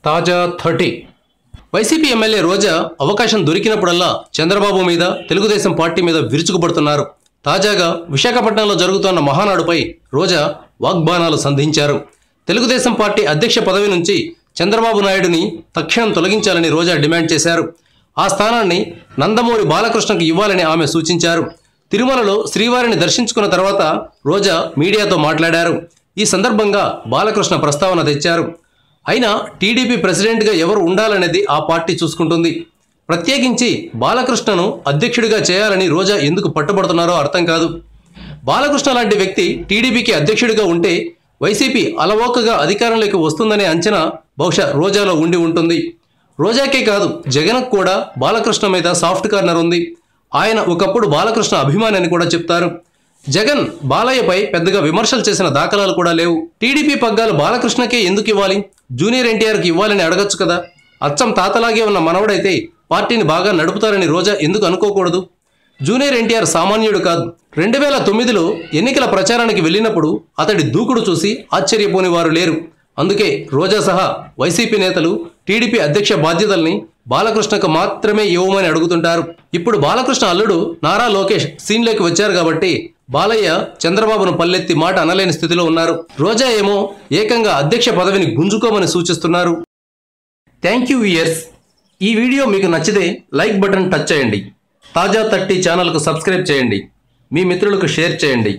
తాజా 30 YCP MLA రోజా అవకాశం దొరికినప్పుడల్లా చంద్రబాబు మీద తెలుగుదేశం పార్టీ మీద విరుచుకుపడుతున్నారు. తాజాగా విశాఖపట్నంలో జరుగుతున్న మహానాడుపై రోజా వాగ్బాణాలు సంధించారు. తెలుగుదేశం పార్టీ అధ్యక్ష పదవి నుంచి చంద్రబాబు నాయుడుని తక్షణం తొలగించాలని రోజా డిమాండ్ చేశారు. ఆ స్థానాన్ని నందమూరి బాలకృష్ణకు ఇవ్వాలని ఆమె సూచించారు. తిరుమలలో శ్రీవారిని దర్శించుకున్న తర్వాత రోజా మీడియాతో మాట్లాడారు. ఈ సందర్భంగా బాలకృష్ణ ప్రస్తావన తెచ్చారు. అయినా టీడీపీ ప్రెసిడెంట్గా ఎవరు ఉండాలనేది ఆ పార్టీ చూసుకుంటుంది. ప్రత్యేకించి బాలకృష్ణను అధ్యక్షుడిగా చేయాలని రోజా ఎందుకు పట్టుబడుతున్నారో అర్థం కాదు. బాలకృష్ణ లాంటి వ్యక్తి టీడీపీకి అధ్యక్షుడిగా ఉంటే వైసీపీ అలవోకగా అధికారంలోకి వస్తుందనే అంచనా బహుశా రోజాలో ఉండి ఉంటుంది. రోజాకే కాదు, జగన్కు కూడా బాలకృష్ణ మీద సాఫ్ట్ కార్నర్ ఉంది. ఆయన ఒకప్పుడు బాలకృష్ణ అభిమాని అని కూడా చెప్తారు. జగన్ బాలయ్యపై పెద్దగా విమర్శలు చేసిన దాఖలాలు కూడా లేవు. టీడీపీ పగ్గాలు బాలకృష్ణకే ఎందుకు ఇవ్వాలి? జూనియర్ ఎన్టీఆర్కి ఇవ్వాలని అడగచ్చు కదా. అచ్చం తాతలాగే ఉన్న మనవడైతే పార్టీని బాగా నడుపుతారని రోజా ఎందుకు అనుకోకూడదు? జూనియర్ ఎన్టీఆర్ సామాన్యుడు కాదు. 2009లో ఎన్నికల ప్రచారానికి వెళ్ళినప్పుడు అతడి దూకుడు చూసి ఆశ్చర్యపోని వారు లేరు. అందుకే రోజా సహా వైసీపీ నేతలు టీడీపీ అధ్యక్ష బాధ్యతల్ని బాలకృష్ణకు మాత్రమే ఇవ్వమని అడుగుతుంటారు. ఇప్పుడు బాలకృష్ణ అల్లుడు నారా లోకేష్ సీన్లోకి వచ్చారు కాబట్టి బాలయ్య చంద్రబాబును పల్లెత్తి మాట అనలేని స్థితిలో ఉన్నారు. రోజా ఏమో ఏకంగా అధ్యక్ష పదవిని గుంజుకోమని సూచిస్తున్నారు. Thank you viewers. ఈ వీడియో మీకు నచ్చితే లైక్ బటన్ టచ్ చేయండి. తాజా 30 ఛానల్కు సబ్స్క్రైబ్ చేయండి. మీ మిత్రులకు షేర్ చేయండి.